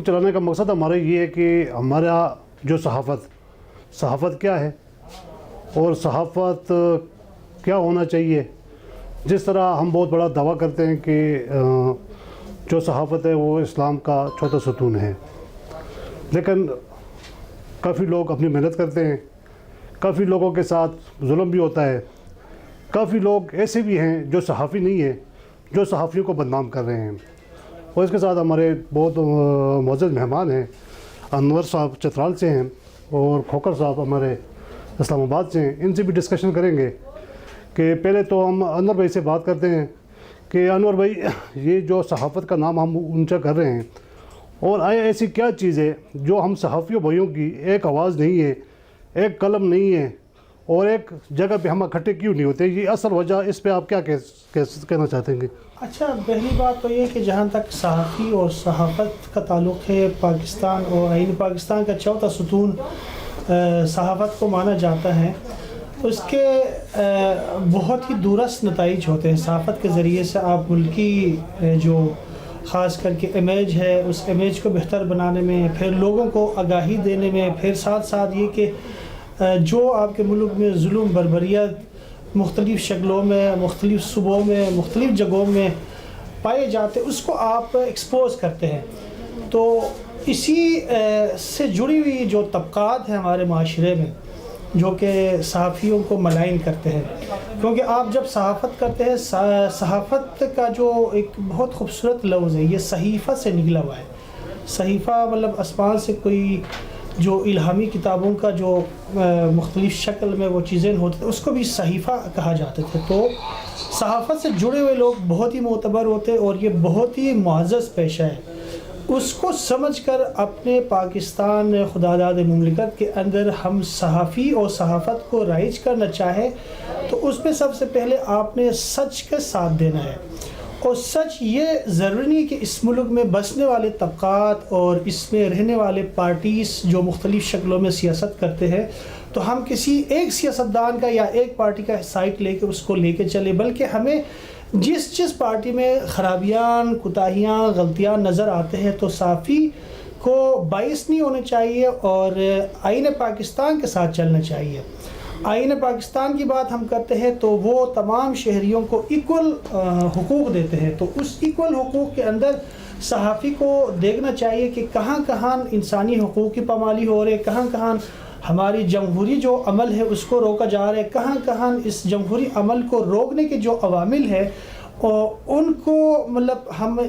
چلانے کا مقصد ہمارا یہ ہے کہ ہمارا جو صحافت کیا ہے اور صحافت کیا ہونا چاہیے. جس طرح ہم بہت بڑا دعویٰ کرتے ہیں کہ جو صحافت ہے وہ اسلام کا چوتھا ستون ہے، لیکن کافی لوگ اپنی محنت کرتے ہیں، کافی لوگوں کے ساتھ ظلم بھی ہوتا ہے، کافی لوگ ایسے بھی ہیں جو صحافی نہیں ہیں، جو صحافیوں کو بدنام کر رہے ہیں. اور اس کے ساتھ ہمارے بہت معزز مہمان ہیں. انور صاحب چترال سے ہیں اور کھوکر صاحب ہمارے اسلام آباد سے ہیں. ان سے بھی ڈسکشن کریں گے کہ پہلے تو ہم انور بھائی سے بات کرتے ہیں کہ انور بھائی، یہ جو صحافت کا نام ہم اونچا کر رہے ہیں، اور آیا ایسی کیا چیز ہے جو ہم صحافیوں بھائیوں کی ایک آواز نہیں ہے، ایک قلم نہیں ہے، اور ایک جگہ پہ ہم اکٹھے کیوں نہیں ہوتے؟ یہ اصل وجہ، اس پہ آپ کیا کہنا چاہتے ہیں؟ اچھا، پہلی بات تو یہ کہ جہاں تک صحافی اور صحافت کا تعلق ہے، پاکستان اور آئین پاکستان کا چوتھا ستون صحافت کو مانا جاتا ہے. اس کے بہت ہی دورست نتائج ہوتے ہیں. صحافت کے ذریعے سے آپ ملکی جو خاص کر کے امیج ہے، اس امیج کو بہتر بنانے میں، پھر لوگوں کو آگاہی دینے میں، پھر ساتھ ساتھ یہ کہ جو آپ کے ملک میں ظلم بربریت مختلف شکلوں میں، مختلف صوبوں میں، مختلف جگہوں میں پائے جاتے، اس کو آپ ایکسپوز کرتے ہیں. تو اسی سے جڑی ہوئی جو طبقات ہیں ہمارے معاشرے میں، جو کہ صحافیوں کو ملائن کرتے ہیں، کیونکہ آپ جب صحافت کرتے ہیں، صحافت کا جو ایک بہت خوبصورت لفظ ہے، یہ صحیفہ سے نکلا ہوا ہے. صحیفہ مطلب آسمان سے کوئی جو الہامی کتابوں کا جو مختلف شکل میں وہ چیزیں ہوتی تھیں، اس کو بھی صحیفہ کہا جاتے تھے. تو صحافت سے جڑے ہوئے لوگ بہت ہی معتبر ہوتے اور یہ بہت ہی معزز پیشہ ہے. اس کو سمجھ کر اپنے پاکستان خداداد مملکت کے اندر ہم صحافی اور صحافت کو رائج کرنا چاہیں تو اس میں سب سے پہلے آپ نے سچ کا ساتھ دینا ہے. اور سچ یہ ضروری نہیں کہ اس ملک میں بسنے والے طبقات اور اس میں رہنے والے پارٹیز جو مختلف شکلوں میں سیاست کرتے ہیں تو ہم کسی ایک سیاستدان کا یا ایک پارٹی کا سائٹ لے کے اس کو لے کے چلے، بلکہ ہمیں جس پارٹی میں خرابیاں، کوتاہیاں، غلطیاں نظر آتے ہیں تو صحافی کو باعث نہیں ہونا چاہیے اور آئین پاکستان کے ساتھ چلنا چاہیے. آئین پاکستان کی بات ہم کرتے ہیں تو وہ تمام شہریوں کو ایکول حقوق دیتے ہیں. تو اس ایکول حقوق کے اندر صحافی کو دیکھنا چاہیے کہ کہاں کہاں انسانی حقوق کی پامالی ہو رہے، کہاں کہاں ہماری جمہوری جو عمل ہے اس کو روکا جا رہا ہے، کہاں کہاں اس جمہوری عمل کو روکنے کے جو عوامل ہے ان کو مطلب ہم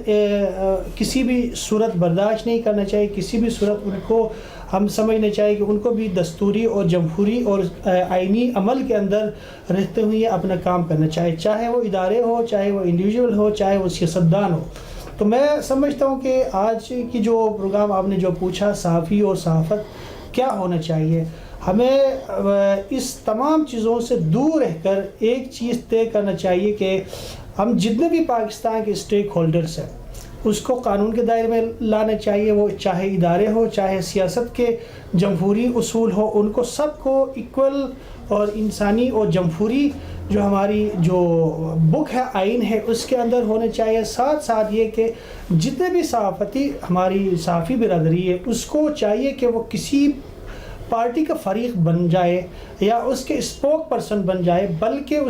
کسی بھی صورت برداشت نہیں کرنا چاہیے. کسی بھی صورت ان کو ہم سمجھنا چاہیے کہ ان کو بھی دستوری اور جمہوری اور آئینی عمل کے اندر رہتے ہوئے اپنا کام کرنا چاہیے، چاہے وہ ادارے ہو، چاہے وہ انڈیویجول ہو، چاہے وہ سیاستدان ہو. تو میں سمجھتا ہوں کہ آج کی جو پروگرام آپ نے جو پوچھا، صحافی اور صحافت کیا ہونا چاہیے، ہمیں اس تمام چیزوں سے دور رہ کر ایک چیز طے کرنا چاہیے کہ ہم جتنے بھی پاکستان کے اسٹیک ہولڈرز ہیں اس کو قانون کے دائرے میں لانا چاہیے. وہ چاہے ادارے ہو، چاہے سیاست کے جمہوری اصول ہو، ان کو سب کو ایکول اور انسانی اور جمہوری جو ہماری جو بک ہے، آئین ہے، اس کے اندر ہونے چاہیے. ساتھ ساتھ یہ کہ جتنے بھی صحافتی ہماری صحافی برادری ہے اس کو چاہیے کہ وہ کسی پارٹی کا فریق بن جائے یا اس کے اسپوک پرسن بن جائے، بلکہ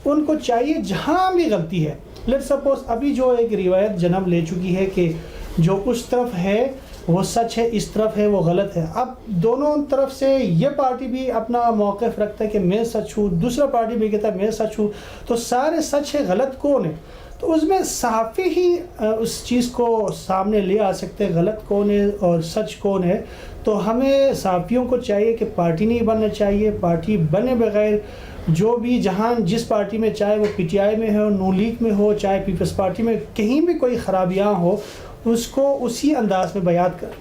ان کو چاہیے جہاں بھی غلطی ہے، لیٹ سپوز ابھی جو ایک روایت جنم لے چکی ہے کہ جو اس طرف ہے وہ سچ ہے، اس طرف ہے وہ غلط ہے. اب دونوں طرف سے یہ پارٹی بھی اپنا موقف رکھتا ہے کہ میں سچ ہوں، دوسرا پارٹی بھی کہتا ہے میں سچ ہوں، تو سارے سچ ہے، غلط کون ہے؟ تو اس میں صحافی ہی اس چیز کو سامنے لے آ سکتے ہیں، غلط کون ہے اور سچ کون ہے. تو ہمیں صحافیوں کو چاہیے کہ پارٹی نہیں بننا چاہیے. پارٹی بنے بغیر جو بھی جس پارٹی میں، چاہے وہ پی ٹی آئی میں ہو، نون لیگ میں ہو، چاہے پیپلز پارٹی میں، کہیں بھی کوئی خرابیاں ہو اس کو اسی انداز میں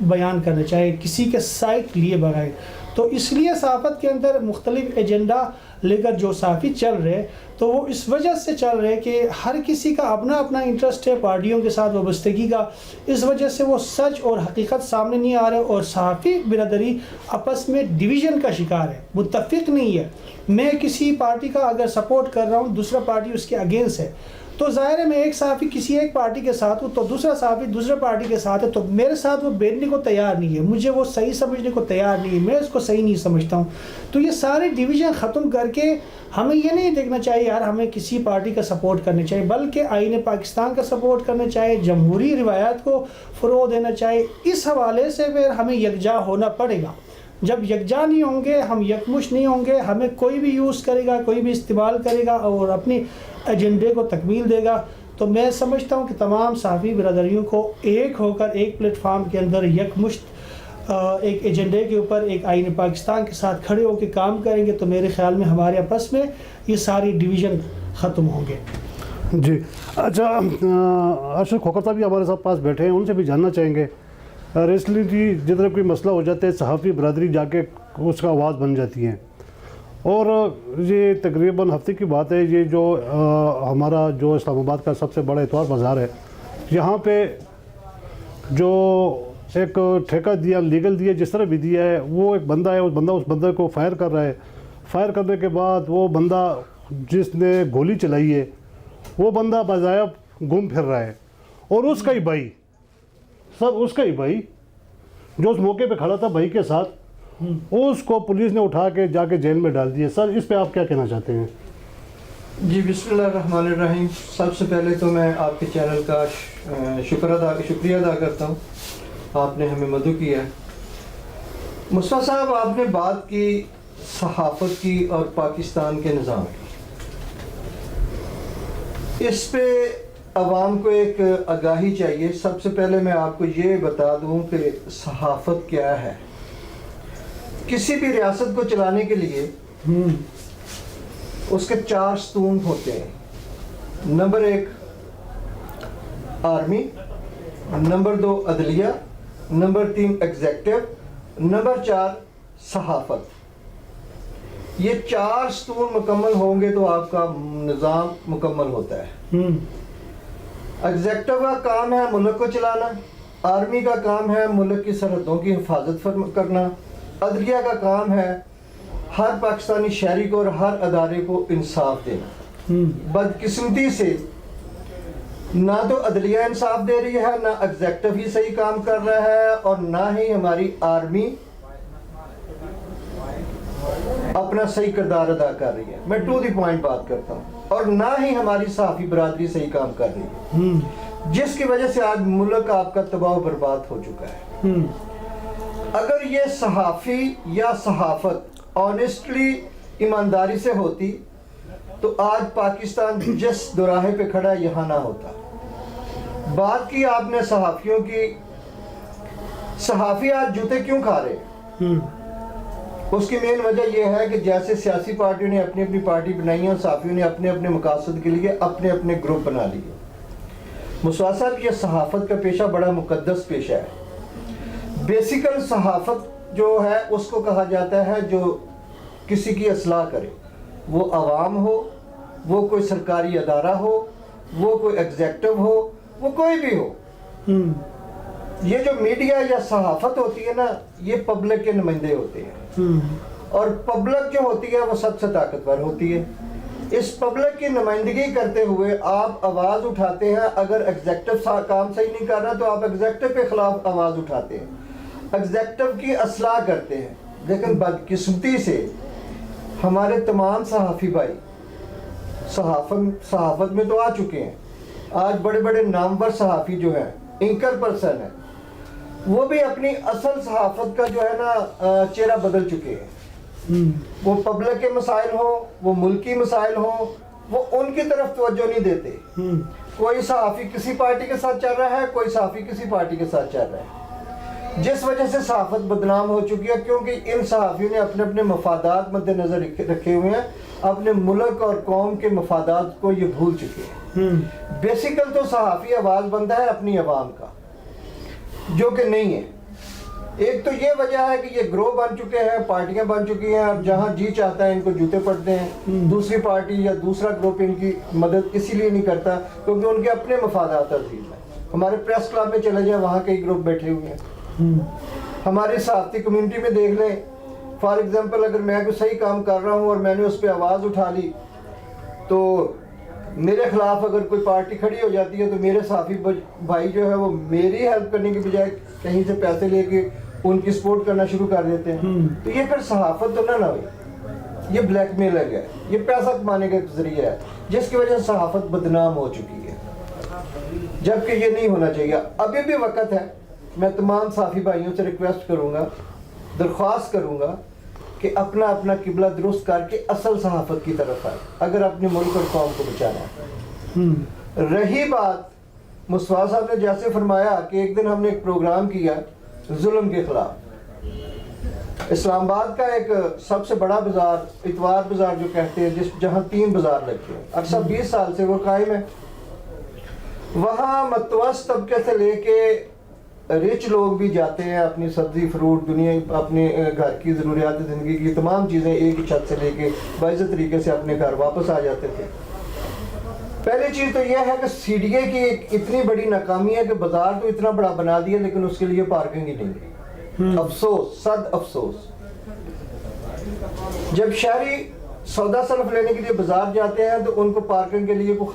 بیان کرنا چاہیے، کسی کے سائٹ لیے بغیر. تو اس لیے صحافت کے اندر مختلف ایجنڈا لے کر جو صحافی چل رہے تو وہ اس وجہ سے چل رہے کہ ہر کسی کا اپنا اپنا انٹرسٹ ہے پارٹیوں کے ساتھ وابستگی کا. اس وجہ سے وہ سچ اور حقیقت سامنے نہیں آ رہے اور صحافی برادری آپس میں ڈویژن کا شکار ہے، متفق نہیں ہے. میں کسی پارٹی کا اگر سپورٹ کر رہا ہوں، دوسرا پارٹی اس کے اگینسٹ ہے، تو ظاہر ہے میں ایک صحافی کسی ایک پارٹی کے ساتھ ہوں تو دوسرا صحافی دوسرے پارٹی کے ساتھ ہے تو میرے ساتھ وہ بیٹھنے کو تیار نہیں ہے, مجھے وہ صحیح سمجھنے کو تیار نہیں ہے, میں اس کو صحیح نہیں سمجھتا ہوں. تو یہ سارے ڈویژن ختم کر کے ہمیں یہ نہیں دیکھنا چاہیے یار ہمیں کسی پارٹی کا سپورٹ کرنا چاہیے, بلکہ آئین پاکستان کا سپورٹ کرنا چاہیے, جمہوری روایات کو فروغ دینا چاہیے. اس حوالے سے پھر ہمیں یکجا ہونا پڑے گا. جب یکجا نہیں ہوں گے, ہم یکمش نہیں ہوں گے, ہمیں کوئی بھی یوز کرے گا, کوئی بھی استعمال کرے گا اور اپنی ایجنڈے کو تکمیل دے گا, تو میں سمجھتا ہوں کہ تمام صحافی برادریوں کو ایک ہو کر ایک پلیٹ فارم کے اندر یکمشت ایک ایجنڈے کے اوپر ایک آئین پاکستان کے ساتھ کھڑے ہو کے کام کریں گے تو میرے خیال میں ہمارے آپس میں یہ ساری ڈویژن ختم ہوں گے. جی اچھا, ارشد کھوکھر صاحب بھی ہمارے ساتھ پاس بیٹھے ہیں, ان سے بھی جاننا چاہیں گے. ریسنٹلی جدھر کوئی مسئلہ ہو جاتا ہے صحافی برادری جا کے اس کا آواز بن جاتی ہیں, اور یہ تقریباً ہفتے کی بات ہے, یہ جو ہمارا جو اسلام آباد کا سب سے بڑا اتوار بازار ہے, یہاں پہ جو ایک ٹھیکہ دیا, لیگل دیا, جس طرح بھی دیا ہے, وہ ایک بندہ ہے, اس بندے کو فائر کر رہا ہے. فائر کرنے کے بعد وہ بندہ جس نے گولی چلائی ہے وہ بندہ باضابطہ گم پھر رہا ہے, اور اس کا ہی بھائی اس کا ہی بھائی جو اس موقع پہ کھڑا تھا بھائی کے ساتھ, اس کو پولیس نے اٹھا کے جا کے جیل میں ڈال دیا. سر اس پہ آپ کیا کہنا چاہتے ہیں؟ جی بسم اللہ الرحمن الرحیم. سب سے پہلے تو میں آپ کے چینل کا شکریہ ادا کرتا ہوں, آپ نے ہمیں مدعو کیا ہے. مصطفیٰ صاحب آپ نے بات کی صحافت کی اور پاکستان کے نظام کی, اس پہ عوام کو ایک آگاہی چاہیے. سب سے پہلے میں آپ کو یہ بتا دوں کہ صحافت کیا ہے. کسی بھی ریاست کو چلانے کے لیے اس کے 4 ستون ہوتے ہیں. نمبر 1 آرمی, نمبر 2 عدلیہ, نمبر 3 ایگزیکٹو, نمبر 4 صحافت. یہ 4 ستون مکمل ہوں گے تو آپ کا نظام مکمل ہوتا ہے. ایگزیکٹو کا کام ہے ملک کو چلانا, آرمی کا کام ہے ملک کی سرحدوں کی حفاظت کرنا, عدلیہ کا کام ہے ہر پاکستانی شہری کو اور ہر ادارے کو انصاف دینا. بدقسمتی سے نہ تو عدلیہ انصاف دے رہی ہے, نہ ایگزیکٹو ہی صحیح کام کر رہا ہے, اور نہ ہی ہماری آرمی اپنا صحیح کردار ادا کر رہی ہے. میں ٹو دی پوائنٹ بات کرتا ہوں. اور نہ ہی ہماری صحافی برادری صحیح کام کر رہی ہے, جس کی وجہ سے آج ملک آپ کا تباہ و برباد ہو چکا ہے. اگر یہ صحافی یا صحافت آنیسٹلی ایمانداری سے ہوتی تو آج پاکستان جس دوراہے پہ کھڑا یہاں نہ ہوتا. بات کی آپ نے صحافیوں کی, صحافی آج جوتے کیوں کھا رہے ہیں؟ اس کی مین وجہ یہ ہے کہ جیسے سیاسی پارٹیوں نے اپنی اپنی پارٹی بنائی ہیں, صحافیوں نے اپنے اپنے مقاصد کے لیے اپنے اپنے گروپ بنا لیے. مصطفیٰ صاحب یہ صحافت کا پیشہ بڑا مقدس پیشہ ہے. بیسیکل صحافت جو ہے اس کو کہا جاتا ہے جو کسی کی اصلاح کرے, وہ عوام ہو, وہ کوئی سرکاری ادارہ ہو, وہ کوئی ایگزیکٹو ہو, وہ کوئی بھی ہو. یہ جو میڈیا یا صحافت ہوتی ہے نا, یہ پبلک کے نمائندے ہوتے ہیں, اور پبلک جو ہوتی ہے وہ سب سے طاقتور ہوتی ہے. اس پبلک کی نمائندگی کرتے ہوئے آپ آواز اٹھاتے ہیں. اگر ایگزیکٹو کام صحیح نہیں کر رہا تو آپ ایگزیکٹو کے خلاف آواز اٹھاتے ہیں, ایگزیکٹو کی اصلاح کرتے ہیں. لیکن بدقسمتی سے ہمارے تمام صحافی بھائی صحافت میں تو آ چکے ہیں. آج بڑے بڑے نامور صحافی جو ہیں, اینکر پرسن ہیں, وہ بھی اپنی اصل صحافت کا جو ہے نا چہرہ بدل چکے ہیں. وہ پبلک کے مسائل ہوں, وہ ملکی مسائل ہوں, وہ ان کی طرف توجہ نہیں دیتے. کوئی صحافی کسی پارٹی کے ساتھ چل رہا ہے, کوئی صحافی کسی پارٹی کے ساتھ چل رہا ہے, جس وجہ سے صحافت بدنام ہو چکی ہے. کیونکہ ان صحافیوں نے اپنے اپنے مفادات مد نظر رکھے ہوئے ہیں, اپنے ملک اور قوم کے مفادات کو یہ بھول چکے ہیں. بیسیکل تو صحافی آواز بنتا ہے اپنی عوام کا, جو کہ نہیں ہے. ایک تو یہ وجہ ہے کہ یہ گروہ بن چکے ہیں, پارٹیاں بن چکی ہیں, اور جہاں جی چاہتا ہے ان کو جوتے پڑتے ہیں. دوسری پارٹی یا دوسرا گروپ ان کی مدد اسی لیے نہیں کرتا کیونکہ ان کے اپنے مفادات عزیز ہیں. ہمارے پریس کلب میں چلے جائیں, وہاں کئی گروپ بیٹھے ہوئے ہیں. ہماری صحافتی کمیونٹی میں دیکھ لیں, فار ایگزامپل اگر میں کوئی صحیح کام کر رہا ہوں اور میں نے اس پہ آواز اٹھا لی تو میرے خلاف اگر کوئی پارٹی کھڑی ہو جاتی ہے تو میرے صحافی بھائی جو ہے وہ میری ہیلپ کرنے کے بجائے کہیں سے پیسے لے کے ان کی سپورٹ کرنا شروع کر دیتے ہیں. تو یہ پھر صحافت تو نہ ہوئی, یہ بلیک میلنگ ہے, یہ پیسہ کمانے کا ذریعہ ہے جس کی وجہ سے صحافت بدنام ہو چکی ہے, جبکہ یہ نہیں ہونا چاہیے. ابھی بھی وقت ہے. میں تمام صحافی بھائیوں سے ریکویسٹ کروں گا, درخواست کروں گا کہ اپنا اپنا قبلہ درست کر کے اصل صحافت کی طرف آئے اگر اپنے ملک اور قوم کو بچانا ہے. رہی بات مصطفیٰ صاحب نے جیسے فرمایا کہ ایک دن ہم نے ایک پروگرام کیا ظلم کے خلاف. اسلام آباد کا ایک سب سے بڑا بازار اتوار بازار جو کہتے ہیں, جہاں 3 بازار لگتے ہیں, اکثر 20 سال سے وہ قائم ہے. وہاں متوسط طبقے سے لے کے رچ لوگ بھی جاتے ہیں, اپنی سبزی فروٹ دنیا اپنے گھر کی ضروریات زندگی کی تمام چیزیں ایک ہی چھت سے لے کے باعزت طریقے سے اپنے گھر واپس آ جاتے تھے. پہلی چیز تو یہ ہے کہ سی ڈی اے کی ایک اتنی بڑی ناکامی ہے کہ بازار تو اتنا بڑا بنا دیا لیکن اس کے لیے پارکنگ ہی نہیں ہے. افسوس, صد افسوس. جب شہری سودا صرف لینے کے لیے بازار جاتے ہیں تو ان کو پارکنگ کے لیے کوئی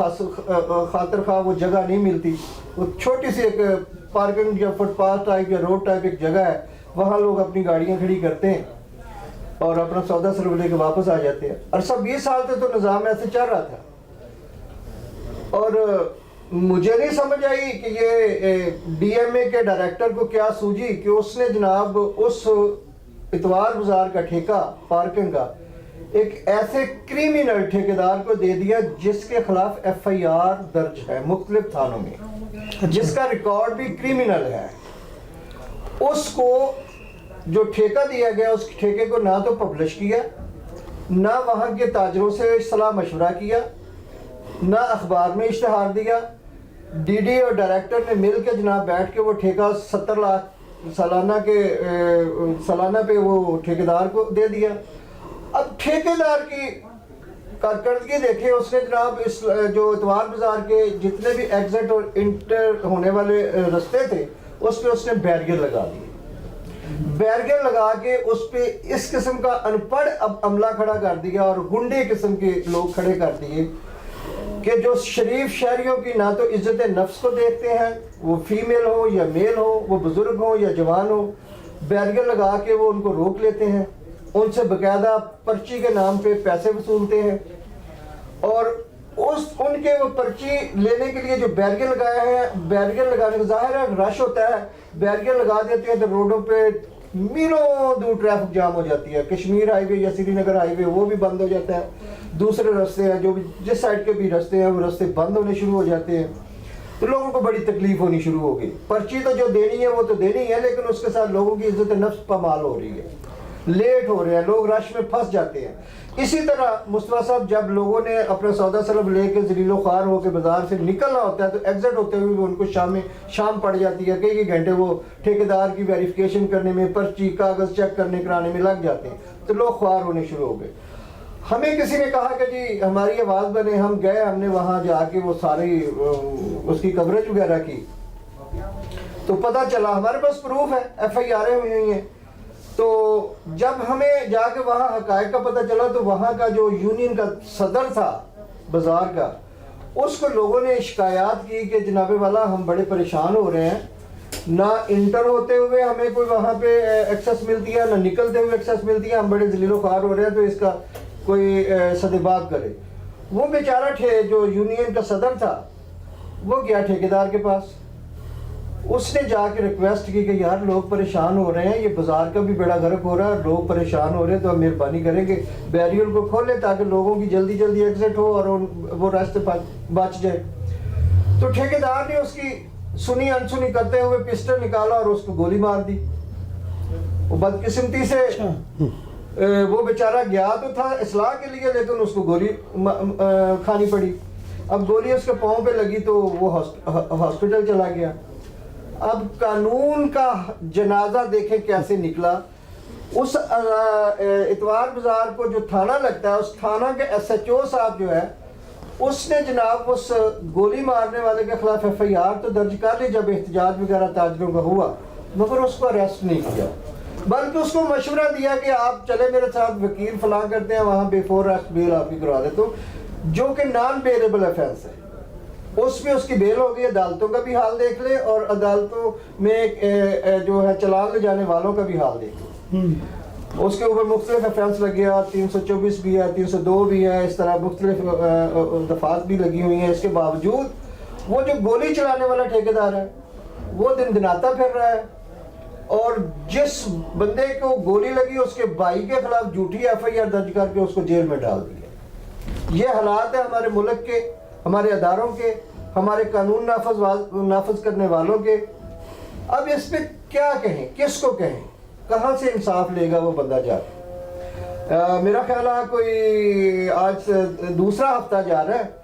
خاطر خواہ وہ جگہ نہیں ملتی. وہ چھوٹی سی ایک پارکنگ یا فٹ پاتھ ٹائپ یا روڈ ٹائپ ایک جگہ ہے, وہاں لوگ اپنی گاڑیاں کھڑی کرتے ہیں اور اپنا سودا صرف لے کے واپس آ جاتے ہیں. عرصہ 20 سال سے تو نظام ایسے چل رہا تھا اور مجھے نہیں سمجھ آئی کہ یہ ڈی ایم اے کے ڈائریکٹر کو کیا سوجی کہ اس نے جناب اس اتوار بازار کا ٹھیکہ پارکنگ کا ایک ایسے کریمنل ٹھیکیدار کو دے دیا جس کے خلاف ایف آئی آر درج ہے مختلف تھانوں میں, جس کا ریکارڈ بھی کریمنل ہے. اس کو جو ٹھیکہ دیا گیا اس ٹھیکے کو نہ تو پبلش کیا, نہ وہاں کے تاجروں سے صلاح مشورہ کیا, نہ اخبار میں اشتہار دیا. ڈی ڈی اور ڈائریکٹر نے مل کے جناب بیٹھ کے وہ ٹھیکہ 70 لاکھ سالانہ پہ وہ ٹھیکیدار کو دے دیا. اب ٹھیکیدار کی کارکردگی دیکھیں, اس نے جناب اس جو اتوار بازار کے جتنے بھی ایگزٹ اور انٹر ہونے والے رستے تھے اس پہ اس نے بیریئر لگا دیے. بیریئر لگا کے اس پہ اس قسم کا ان پڑھ عملہ کھڑا کر دیا اور گنڈے قسم کے لوگ کھڑے کر دیے کہ جو شریف شہریوں کی نہ تو عزت نفس کو دیکھتے ہیں, وہ فیمیل ہو یا میل ہو, وہ بزرگ ہو یا جوان ہو, بیریئر لگا کے وہ ان کو روک لیتے ہیں, ان سے باقاعدہ پرچی کے نام پہ پیسے وصولتے ہیں اور ان کے وہ پرچی لینے کے لیے جو بیریئر لگایا ہے, بیریئر لگانے کا ظاہر ہے رش ہوتا ہے, بیریئر لگا دیتے ہیں تو روڈوں پہ میلوں دور ٹریفک جام ہو جاتی ہے. کشمیر ہائی وے یا سری نگر ہائی وے وہ بھی بند ہو جاتا ہے, دوسرے رستے ہیں جو بھی جس سائڈ کے بھی رستے ہیں وہ رستے بند ہونے شروع ہو جاتے ہیں. تو لوگوں کو بڑی تکلیف ہونی شروع ہو گئی. پرچی تو جو دینی ہے وہ تو دینی ہے لیکن اس کے ساتھ لوگوں کی عزت نفس پامال ہو رہی ہے, لیٹ ہو رہے ہیں, لوگ رش میں پھنس جاتے ہیں. اسی طرح مصطفیٰ صاحب جب لوگوں نے اپنا سودا سلب لے کے ذلیل و خوار ہو کے بازار سے نکلنا ہوتا ہے تو ایگزٹ ہوتے ہوئے بھی ان کو شام پڑ جاتی ہے, کئی گھنٹے وہ ٹھیکیدار کی ویریفیکیشن کرنے میں, پرچی کاغذ چیک کرنے کرانے میں لگ جاتے ہیں. تو لوگ خوار ہونے شروع ہو گئے. ہمیں کسی نے کہا کہ جی ہماری آواز بنے, ہم گئے, ہم نے وہاں جا کے وہ ساری اس کی کوریج وغیرہ کی تو پتہ چلا, ہمارے پاس پروف ہے, ایف آئی آریں ہوئی ہیں. تو جب ہمیں جا کے وہاں حقائق کا پتہ چلا تو وہاں کا جو یونین کا صدر تھا بازار کا, اس کو لوگوں نے شکایات کی کہ جناب والا ہم بڑے پریشان ہو رہے ہیں, نہ انٹر ہوتے ہوئے ہمیں کوئی وہاں پہ ایکسیس ملتی ہے, نہ نکلتے ہوئے ایکسیس ملتی ہے, ہم بڑے ذلیل و خوار ہو رہے ہیں, تو اس کا کوئی سدباب کرے. وہ بیچارہ جو یونین کا صدر تھا وہ گیا ٹھیکیدار کے پاس, اس نے جا کے ریکویسٹ کی کہ یار لوگ پریشان ہو رہے ہیں, یہ بازار کا بھی بیڑا غرق ہو رہا ہے, لوگ پریشان ہو رہے ہیں, تو ہم مہربانی کریں کہ بیریئر کو کھولیں تاکہ لوگوں کی جلدی جلدی ایگزٹ ہو اور وہ راستے بچ جائے. تو ٹھیکیدار نے اس کی سنی انسنی کرتے ہوئے پسٹل نکالا اور اس کو گولی مار دی. وہ بدقسمتی سے وہ بیچارہ گیا تو تھا اصلاح کے لیے لیکن اس کو گولی کھانی پڑی. اب گولی اس کے پاؤں پہ لگی تو وہ ہاسپٹل چلا گیا. اب قانون کا جنازہ دیکھیں کیسے نکلا. اس اتوار بازار کو جو تھانہ لگتا ہے, اس تھانہ کے ایس ایچ او صاحب جو ہے اس نے جناب اس گولی مارنے والے کے خلاف ایف آئی آر تو درج کر لی جب احتجاج وغیرہ تاجروں کا ہوا, مگر اس کو اریسٹ نہیں کیا. بلکہ اس کو مشورہ دیا کہ آپ چلے میرے ساتھ وکیل فلاں کرتے ہیں وہاں بیفور ارسٹ بیل آپ کی کروا دیتا ہوں، جو کہ نان بیلیبل افینس ہے، اس میں اس کی بیل ہو گئی. عدالتوں کا بھی حال دیکھ لے اور عدالتوں میں جو ہے چلان لے جانے والوں کا بھی حال دیکھ لے. اس کے اوپر مختلف افینس لگے ہیں، 324 بھی ہے، 302 بھی ہے، اس طرح مختلف دفعات بھی لگی ہوئی ہیں. اس کے باوجود وہ جو گولی چلانے والا ٹھیکیدار ہے وہ دن دناتا پھر رہا ہے، اور جس بندے کو گولی لگی اس کے بھائی کے خلاف جھوٹی ایف آئی آر درج کر کے اس کو جیل میں ڈال دیا. یہ حالات ہیں ہمارے ملک کے، ہمارے اداروں کے، ہمارے قانون نافذ کرنے والوں کے. اب اس پہ کیا کہیں، کس کو کہیں، کہاں سے انصاف لے گا وہ بندہ جا کے؟ میرا خیال ہے کوئی آج دوسرا ہفتہ جا رہا ہے،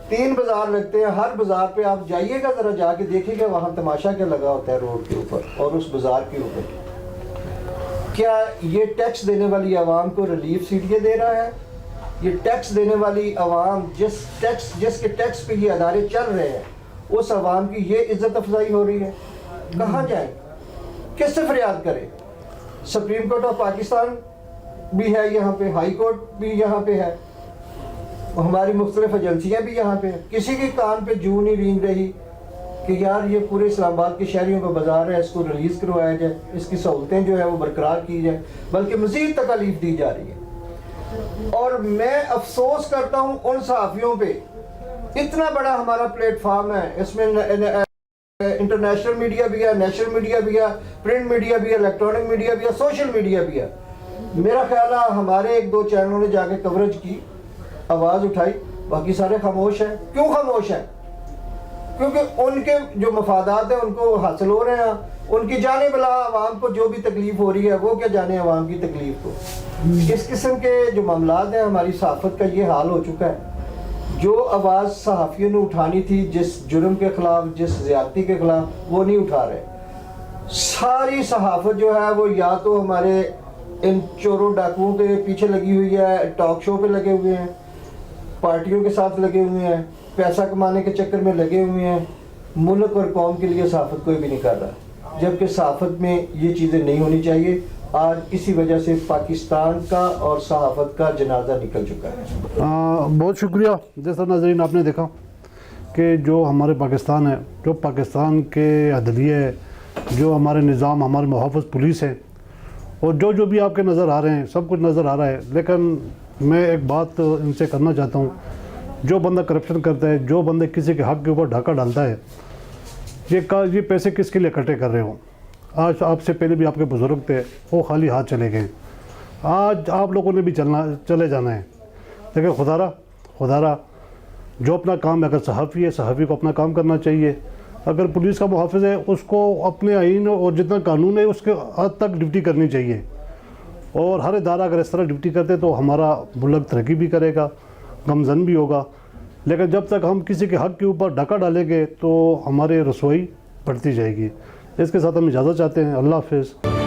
3 بازار لگتے ہیں، ہر بازار پہ آپ جائیے گا، ذرا جا کے دیکھیں گے وہاں تماشا کیا لگا ہوتا ہے روڈ کے اوپر اور اس بازار کے اوپر. کیا یہ ٹیکس دینے والی عوام کو ریلیف سیٹیاں دے رہا ہے؟ یہ ٹیکس دینے والی عوام جس کے ٹیکس پہ یہ ادارے چل رہے ہیں، اس عوام کی یہ عزت افزائی ہو رہی ہے؟ کہاں جائیں، کس سے فریاد کرے؟ سپریم کورٹ آف پاکستان بھی ہے یہاں پہ، ہائی کورٹ بھی یہاں پہ ہے، ہماری مختلف ایجنسیاں بھی یہاں پہ ہیں. کسی کے کان پہ جو نہیں رینگ رہی کہ یار یہ پورے اسلام آباد کے شہریوں کا بازار ہے، اس کو ریلیز کروایا جائے، اس کی سہولتیں جو ہے وہ برقرار کی جائے، بلکہ مزید تکالیف دی جا رہی ہے. اور میں افسوس کرتا ہوں ان صحافیوں پہ. اتنا بڑا ہمارا پلیٹ فارم ہے، اس میں انٹرنیشنل میڈیا بھی ہے، نیشنل میڈیا بھی ہے، پرنٹ میڈیا بھی ہے، الیکٹرانک میڈیا بھی ہے، سوشل میڈیا بھی ہے. میرا خیال ہے ہمارے 1-2 چینلوں نے جا کے کوریج کی، آواز اٹھائی، باقی سارے خاموش ہیں. کیوں خاموش ہیں؟ کیونکہ ان کے جو مفادات ہیں ان کو حاصل ہو رہے ہیں. ان کی جانے بلا عوام کو جو بھی تکلیف ہو رہی ہے وہ کیا جانے عوام کی تکلیف کو. اس قسم کے جو معاملات ہیں ہماری صحافت کا یہ حال ہو چکا ہے. جو آواز صحافیوں نے اٹھانی تھی جس جرم کے خلاف، جس زیادتی کے خلاف، وہ نہیں اٹھا رہے. ساری صحافت جو ہے وہ یا تو ہمارے ان چوروں ڈاکوؤں کے پیچھے لگی ہوئی ہے، ٹاک شو پہ لگے ہوئے ہیں، پارٹیوں کے ساتھ لگے ہوئے ہیں، پیسہ کمانے کے چکر میں لگے ہوئے ہیں. ملک اور قوم کے لیے صحافت کوئی بھی نہیں کر رہا، جبکہ صحافت میں یہ چیزیں نہیں ہونی چاہیے. آج اسی وجہ سے پاکستان کا اور صحافت کا جنازہ نکل چکا ہے. بہت شکریہ. جیسا ناظرین آپ نے دیکھا کہ جو ہمارے پاکستان ہے، جو پاکستان کے عدلیہ ہے، جو ہمارے نظام، ہمارے محافظ پولیس ہے، اور جو بھی آپ کے نظر آ رہے ہیں، سب کچھ نظر آ رہا ہے. لیکن میں ایک بات ان سے کرنا چاہتا ہوں، جو بندہ کرپشن کرتا ہے، جو بندہ کسی کے حق کے اوپر ڈھاکہ ڈالتا ہے، یہ پیسے کس کے لیے اکٹھے کر رہے ہوں؟ آج آپ سے پہلے بھی آپ کے بزرگ تھے، وہ خالی ہاتھ چلے گئے. آج آپ لوگوں نے بھی چلے جانا ہے. لیکن خدا را جو اپنا کام ہے، اگر صحافی ہے، صحافی کو اپنا کام کرنا چاہیے. اگر پولیس کا محافظ ہے، اس کو اپنے آئین اور جتنا قانون ہے اس کے حد تک ڈیوٹی کرنی چاہیے. اور ہر ادارہ اگر اس طرح ڈیوٹی کرتے تو ہمارا ملک ترقی بھی کرے گا، غمزن بھی ہوگا. لیکن جب تک ہم کسی کے حق کے اوپر ڈھاکہ ڈالیں گے تو ہمارے رسوائی بڑھتی جائے گی. اس کے ساتھ ہم اجازت چاہتے ہیں. اللہ حافظ.